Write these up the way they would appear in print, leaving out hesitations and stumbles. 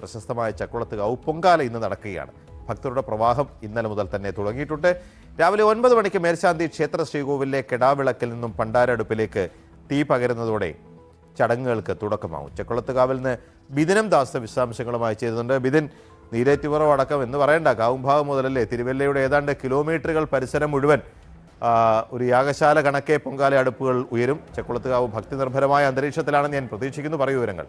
പ്രശസ്തമായ ചക്കുളത്തുകാവ് പൊങ്കാല ഇന്ന് നടക്കുകയാണ്. ഭക്തരുടെ പ്രവാഹം ഇന്നലെ മുതൽ തന്നെ തുടങ്ങിയിട്ടുണ്ട്. രാവിലെ 9 മണിക്ക് മേൽശാന്തി ക്ഷേത്ര ശ്രീകോവിലെ കെടാവിളക്കിൽ നിന്നും പണ്ടാരടുപ്പിലേക്ക് തീ പകരുന്നതോടെ ചടങ്ങുകൾക്ക് തുടക്കമാവും. ചക്കുളത്തുകാവിൽ നിന്ന് ബിദിനം ദാസ് വിശദാംശങ്ങളുമായി ചെയ്തിട്ടുണ്ട്. ബിദിൻ, നീരേറ്റുപുറം അടക്കം എന്ന് പറയേണ്ട കാവുംഭാഗം മുതലല്ലേ തിരുവല്ലയുടെ ഏതാണ്ട് കിലോമീറ്ററുകൾ പരിസരം മുഴുവൻ ഒരു യാഗശാല കണക്കെ പൊങ്കാല അടുപ്പുകൾ ഉയരും. ചക്കുളത്തുകാവ് ഭക്തി നിർഭരമായ അന്തരീക്ഷത്തിലാണെന്ന് ഞാൻ പ്രതീക്ഷിക്കുന്നു. പറയൂ വിവരങ്ങൾ.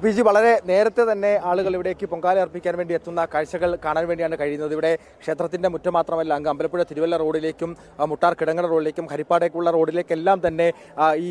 പി ജി, വളരെ നേരത്തെ തന്നെ ആളുകൾ ഇവിടേക്ക് പൊങ്കാല അർപ്പിക്കാൻ വേണ്ടി എത്തുന്ന കാഴ്ചകൾ കാണാൻ വേണ്ടിയാണ് കഴിയുന്നത്. ഇവിടെ ക്ഷേത്രത്തിന്റെ മുറ്റം മാത്രമല്ല, അങ്ങ് അമ്പലപ്പുഴ തിരുവല്ല റോഡിലേക്കും മുട്ടാർ കിടങ്ങറ റോഡിലേക്കും ഹരിപ്പാടേക്കുള്ള റോഡിലേക്കെല്ലാം തന്നെ ഈ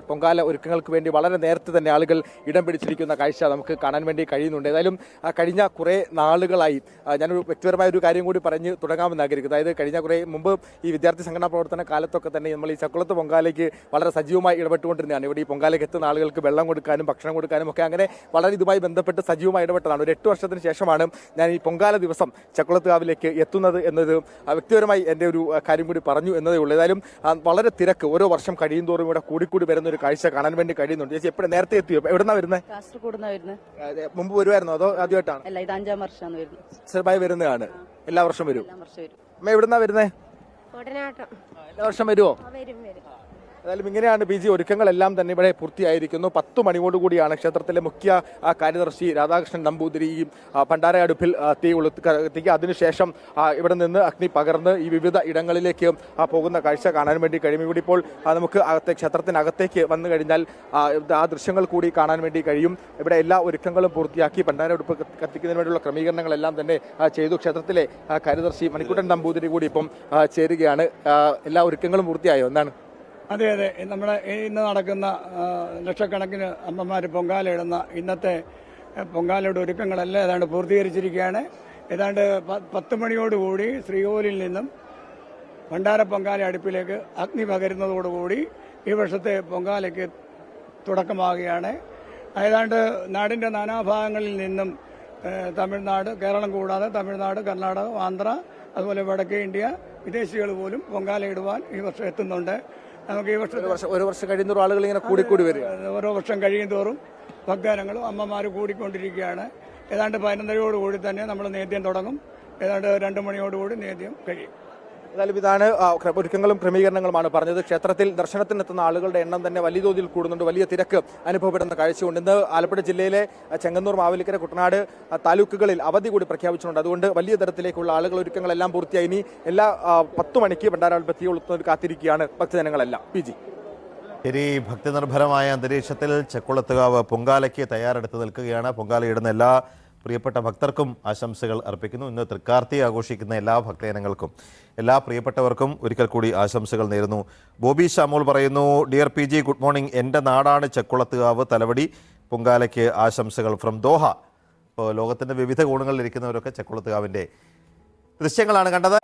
പൊങ്കാല ഒരുക്കങ്ങൾക്ക് വേണ്ടി വളരെ നേരത്തെ തന്നെ ആളുകൾ ഇടം പിടിച്ചിരിക്കുന്ന കാഴ്ച നമുക്ക് കാണാൻ വേണ്ടി കഴിയുന്നുണ്ട്. ഏതായാലും കഴിഞ്ഞ കുറേ നാളുകളായി ഞാനൊരു വ്യക്തിപരമായ ഒരു കാര്യം കൂടി പറഞ്ഞ് തുടങ്ങാമെന്ന് ആഗ്രഹിക്കുന്നു. അതായത് കഴിഞ്ഞ കുറേ മുമ്പ് ഈ വിദ്യാർത്ഥി സംഘടനാ പ്രവർത്തന കാലത്തൊക്കെ തന്നെ നമ്മൾ ഈ ചക്കുളത്ത് പൊങ്കാലയ്ക്ക് വളരെ സജീവമായി ഇടപെട്ടുകൊണ്ടിരുന്നതാണ്. ഇവിടെ ഈ പൊങ്കാലയ്ക്ക് എത്തുന്ന ആളുകൾക്ക് വെള്ളം കൊടുക്കാനും ഭക്ഷണം കൊടുക്കാനും അങ്ങനെ വളരെ ഇതുമായി ബന്ധപ്പെട്ട് സജീവമായി ഇടപെട്ടതാണ്. ഒരു 8 വർഷത്തിന് ശേഷമാണ് ഞാൻ ഈ പൊങ്കാല ദിവസം ചക്കുളത്തുകാവിലേക്ക് എത്തുന്നത് എന്നത് വ്യക്തിപരമായി എൻ്റെ ഒരു കാര്യം കൂടി പറഞ്ഞു എന്നതേ ഉള്ളൂ. ഏതായാലും വളരെ തിരക്ക് ഓരോ വർഷം കഴിയുന്തോറും ഇവിടെ കൂടിക്കൂടി വരുന്ന ഒരു കാഴ്ച കാണാൻ വേണ്ടി കഴിയുന്നുണ്ട്. ചേച്ചി എപ്പോഴും നേരത്തെ എത്തിയോ? എവിടുന്നാ വരുന്നത്? മുമ്പ് വരുമായിരുന്നോ അതോ ആദ്യമായിട്ടാണ്? സ്ഥിരമായി വരുന്നതാണ്. എല്ലാ വർഷം വരും. അമ്മ എവിടുന്നാ വരുന്നത്? എല്ലാ വർഷം വരുമോ? ഏതായാലും ഇങ്ങനെയാണ് പി ജി. ഒരുക്കങ്ങളെല്ലാം തന്നെ ഇവിടെ പൂർത്തിയായിരിക്കുന്നു. 10 മണിയോടുകൂടിയാണ് ക്ഷേത്രത്തിലെ മുഖ്യ കാര്യദർശി രാധാകൃഷ്ണൻ നമ്പൂതിരി ഈ ഭണ്ഡാര അടുപ്പിൽ തീ കൊളുത്തിക്കുക. അതിനുശേഷം ഇവിടെ നിന്ന് അഗ്നി പകർന്ന് ഈ വിവിധ ഇടങ്ങളിലേക്ക് പോകുന്ന കാഴ്ച കാണാൻ വേണ്ടി കഴിയും. ഇവിടെ ഇപ്പോൾ നമുക്ക് ക്ഷേത്രത്തിനകത്തേക്ക് വന്നു കഴിഞ്ഞാൽ ആ ദൃശ്യങ്ങൾ കൂടി കാണാൻ വേണ്ടി കഴിയും. ഇവിടെ എല്ലാ ഒരുക്കങ്ങളും പൂർത്തിയാക്കി ഭണ്ഡാര അടുപ്പ് കത്തിക്കുന്നതിന് വേണ്ടിയുള്ള ക്രമീകരണങ്ങളെല്ലാം തന്നെ ചെയ്തു. ക്ഷേത്രത്തിലെ കാര്യദർശി മണിക്കുട്ടൻ നമ്പൂതിരി കൂടി ഇപ്പം ചേരുകയാണ്. എല്ലാ ഒരുക്കങ്ങളും പൂർത്തിയായോ? എന്താണ്? അതെ, നമ്മുടെ ഇന്ന് നടക്കുന്ന ലക്ഷക്കണക്കിന് അമ്മമാർ പൊങ്കാലയിടുന്ന ഇന്നത്തെ പൊങ്കാലയുടെ ഒരുക്കങ്ങളെല്ലാം ഏതാണ്ട് പൂർത്തീകരിച്ചിരിക്കുകയാണ്. ഏതാണ്ട് 10 മണിയോടുകൂടി ശ്രീകോവിലിൽ നിന്നും ഭണ്ഡാര പൊങ്കാല അടുപ്പിലേക്ക് അഗ്നി പകരുന്നതോടുകൂടി ഈ വർഷത്തെ പൊങ്കാലയ്ക്ക് തുടക്കമാവുകയാണ്. ഏതാണ്ട് നാടിൻ്റെ നാനാഭാഗങ്ങളിൽ നിന്നും തമിഴ്നാട്, കേരളം കൂടാതെ തമിഴ്നാട്, കർണാടക, ആന്ധ്ര, അതുപോലെ വടക്കേ ഇന്ത്യ, വിദേശികൾ പോലും പൊങ്കാല ഇടുവാൻ ഈ വർഷം എത്തുന്നുണ്ട്. നമുക്ക് ഈ ഒരു വർഷം കഴിയുന്നോറും ആളുകൾ ഇങ്ങനെ കൂടിക്കൂടി വരിക. ഓരോ വർഷം കഴിയുന്തോറും ഭക്തജനങ്ങളും അമ്മമാർ കൂടിക്കൊണ്ടിരിക്കുകയാണ്. ഏതാണ്ട് 11:30 തന്നെ നമ്മൾ നേദ്യം തുടങ്ങും. ഏതാണ്ട് 2 മണിയോടുകൂടി നേദ്യം കഴിയും. ഏതായാലും ഇതാണ് ഒരുക്കങ്ങളും ക്രമീകരണങ്ങളുമാണ് പറഞ്ഞത്. ക്ഷേത്രത്തിൽ ദർശനത്തിനെത്തുന്ന ആളുകളുടെ എണ്ണം തന്നെ വലിയ തോതിൽ കൂടുന്നുണ്ട്. വലിയ തിരക്ക് അനുഭവപ്പെടുന്ന കാഴ്ചയുണ്ട്. ഇന്ന് ആലപ്പുഴ ജില്ലയിലെ ചെങ്ങന്നൂർ, മാവേലിക്കര, കുട്ടനാട് താലൂക്കുകളിൽ അവധി കൂടി പ്രഖ്യാപിച്ചിട്ടുണ്ട്. അതുകൊണ്ട് വലിയ തരത്തിലേക്കുള്ള ആളുകൾ ഒരുക്കങ്ങളെല്ലാം പൂർത്തിയായി. ഇനി എല്ലാ 10 മണിക്ക് ഭണ്ഡാരടുപ്പ് തീ കൊളുത്തുന്നവർ കാത്തിരിക്കുകയാണ് ഭക്തജനങ്ങളെല്ലാം. P G. ശരി, ഭക്തി നിർഭരമായ അന്തരീക്ഷത്തിൽ ചക്കുളത്തുകാവ് പൊങ്കാലയ്ക്ക് തയ്യാറെടുത്ത് നിൽക്കുകയാണ്. പൊങ്കാലയിടുന്ന എല്ലാ പ്രിയപ്പെട്ട ഭക്തർക്കും ആശംസകൾ അർപ്പിക്കുന്നു. ഇന്ന് തൃക്കാർത്തി ആഘോഷിക്കുന്ന എല്ലാ ഭക്തജനങ്ങൾക്കും, എല്ലാ പ്രിയപ്പെട്ടവർക്കും ഒരിക്കൽ കൂടി ആശംസകൾ നേരുന്നു. ബോബി ഷാമോൾ പറയുന്നു, dear P G, good morning. എൻ്റെ നാടാണ് ചക്കുളത്തുകാവ്, തലവടി. പൊങ്കാലയ്ക്ക് ആശംസകൾ ഫ്രം ദോഹ. ഇപ്പോൾ ലോകത്തിൻ്റെ വിവിധ കോണുകളിൽ ഇരിക്കുന്നവരൊക്കെ ചക്കുളത്തുകാവിൻ്റെ ദൃശ്യങ്ങളാണ് കണ്ടത്.